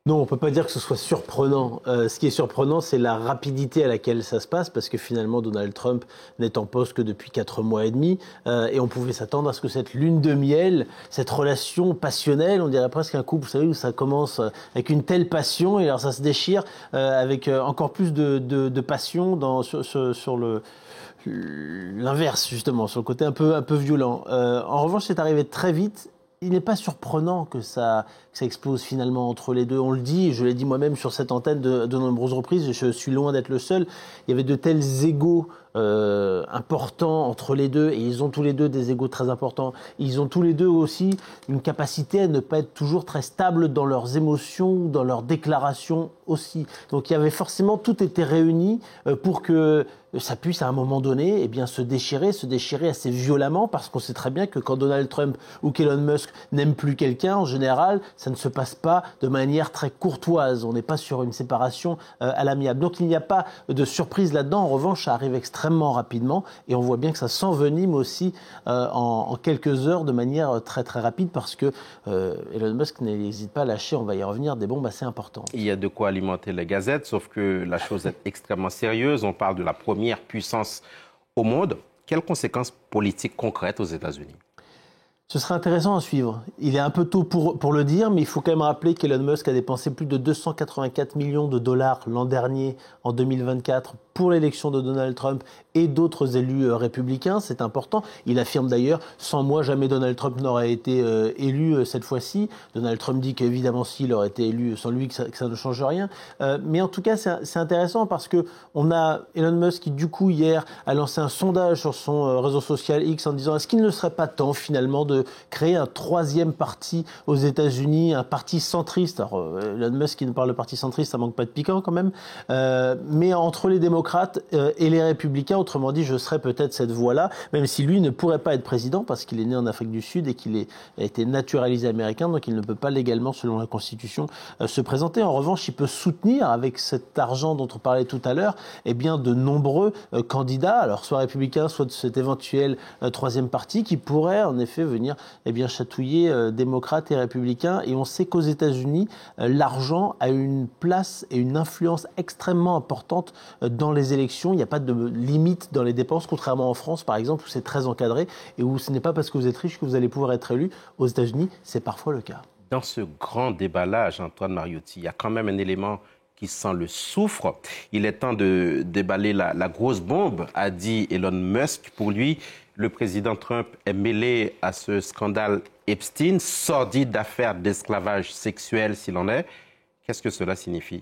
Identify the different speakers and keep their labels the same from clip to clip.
Speaker 1: Non, on ne peut pas dire que ce soit surprenant. Ce qui est surprenant, c'est la rapidité à laquelle ça se passe, parce que finalement, Donald Trump n'est en poste que depuis 4 mois et demi, et on pouvait s'attendre à ce que cette lune de miel, cette relation passionnelle, on dirait presque un couple, vous savez, où ça commence avec une telle passion, et alors ça se déchire avec encore plus de passion sur l'inverse, justement, sur le côté un peu violent. En revanche, c'est arrivé très vite. Il n'est pas surprenant que ça explose finalement entre les deux. On le dit, je l'ai dit moi-même sur cette antenne de nombreuses reprises, je suis loin d'être le seul. Il y avait de tels égos importants entre les deux, et ils ont tous les deux des égos très importants. Ils ont tous les deux aussi une capacité à ne pas être toujours très stables dans leurs émotions ou dans leurs déclarations aussi. Donc il y avait forcément, tout était réuni pour que ça puisse à un moment donné se déchirer assez violemment, parce qu'on sait très bien que quand Donald Trump ou qu'Elon Musk n'aiment plus quelqu'un, en général, ça ne se passe pas de manière très courtoise. On n'est pas sur une séparation à l'amiable. Donc il n'y a pas de surprise là-dedans. En revanche, ça arrive extrêmement rapidement, et on voit bien que ça s'envenime aussi en quelques heures de manière très très rapide, parce que Elon Musk n'hésite pas à lâcher, on va y revenir, des bombes assez importantes.
Speaker 2: Il y a de quoi alimenter les gazettes, sauf que la chose est extrêmement sérieuse. On parle de la première puissance au monde. Quelles conséquences politiques concrètes aux États-Unis?
Speaker 1: Ce serait intéressant à suivre. Il est un peu tôt pour le dire, mais il faut quand même rappeler qu'Elon Musk a dépensé plus de 284 millions de dollars l'an dernier, en 2024, pour l'élection de Donald Trump et d'autres élus républicains. C'est important. Il affirme d'ailleurs, sans moi, jamais Donald Trump n'aurait été élu cette fois-ci. Donald Trump dit qu'évidemment, s'il aurait été élu sans lui, que ça ne change rien. Mais en tout cas, c'est intéressant, parce que on a Elon Musk qui, du coup, hier, a lancé un sondage sur son réseau social X en disant: est-ce qu'il ne serait pas temps, finalement, de créer un troisième parti aux États-Unis, un parti centriste. Alors, Elon Musk qui nous parle de parti centriste, ça manque pas de piquant quand même. Mais entre les démocrates et les républicains, autrement dit, je serais peut-être cette voie-là, même si lui ne pourrait pas être président, parce qu'il est né en Afrique du Sud et qu'il a été naturalisé américain, donc il ne peut pas légalement, selon la Constitution, se présenter. En revanche, il peut soutenir, avec cet argent dont on parlait tout à l'heure, de nombreux candidats, alors soit républicains, soit de cet éventuel troisième parti, qui pourrait en effet venir chatouiller démocrates et républicains. Et on sait qu'aux États-Unis, l'argent a une place et une influence extrêmement importante dans les élections. Il n'y a pas de limite dans les dépenses, contrairement en France, par exemple, où c'est très encadré et où ce n'est pas parce que vous êtes riche que vous allez pouvoir être élu. Aux États-Unis, c'est parfois le cas.
Speaker 2: Dans ce grand déballage, Antoine Mariotti, il y a quand même un élément qui sent le soufre. Il est temps de déballer la grosse bombe, a dit Elon Musk. Pour lui, le président Trump est mêlé à ce scandale Epstein, sordide affaire d'esclavage sexuel s'il en est. Qu'est-ce que cela signifie?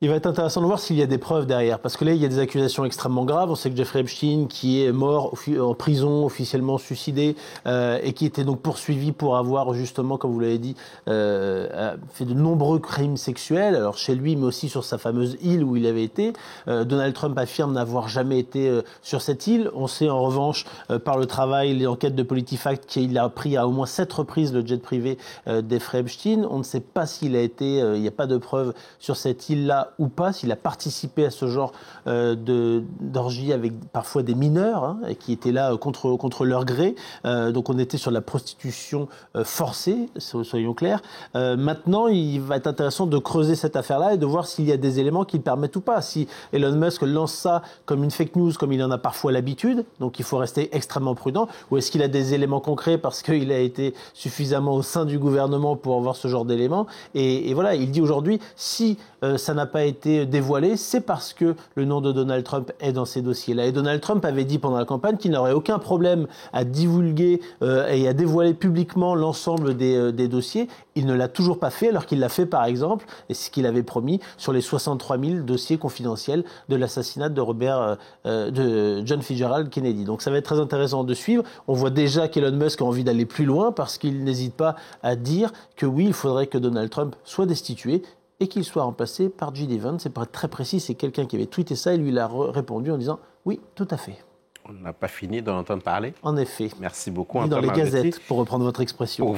Speaker 1: Il va être intéressant de voir s'il y a des preuves derrière, parce que là, il y a des accusations extrêmement graves. On sait que Jeffrey Epstein, qui est mort en prison, officiellement suicidé, et qui était donc poursuivi pour avoir justement, comme vous l'avez dit, fait de nombreux crimes sexuels, alors chez lui, mais aussi sur sa fameuse île où il avait été. Donald Trump affirme n'avoir jamais été sur cette île. On sait en revanche, par le travail, les enquêtes de PolitiFact, qu'il a pris à au moins 7 reprises le jet privé d'Jeffrey Epstein. On ne sait pas s'il a été, il n'y a pas de preuves sur cette île-là ou pas, s'il a participé à ce genre d'orgie avec parfois des mineurs, et qui étaient là contre leur gré. Donc on était sur la prostitution forcée, soyons clairs. Maintenant, il va être intéressant de creuser cette affaire-là et de voir s'il y a des éléments qui le permettent ou pas. Si Elon Musk lance ça comme une fake news, comme il en a parfois l'habitude, donc il faut rester extrêmement prudent, ou est-ce qu'il a des éléments concrets parce qu'il a été suffisamment au sein du gouvernement pour avoir ce genre d'éléments. Et voilà, il dit aujourd'hui, si ça n'a pas été dévoilé, c'est parce que le nom de Donald Trump est dans ces dossiers-là. Et Donald Trump avait dit pendant la campagne qu'il n'aurait aucun problème à divulguer et à dévoiler publiquement l'ensemble des dossiers. Il ne l'a toujours pas fait, alors qu'il l'a fait par exemple, et c'est ce qu'il avait promis, sur les 63 000 dossiers confidentiels de l'assassinat de John Fitzgerald Kennedy. Donc ça va être très intéressant de suivre. On voit déjà qu'Elon Musk a envie d'aller plus loin, parce qu'il n'hésite pas à dire que oui, il faudrait que Donald Trump soit destitué et qu'il soit remplacé par J.D. Vance. C'est pas très précis, c'est quelqu'un qui avait tweeté ça et lui il a répondu en disant oui, tout à fait.
Speaker 2: On n'a pas fini d'en entendre parler.
Speaker 1: En effet.
Speaker 2: Merci beaucoup,
Speaker 1: Antoine Mariotti. Dans les gazettes, pour reprendre votre expression.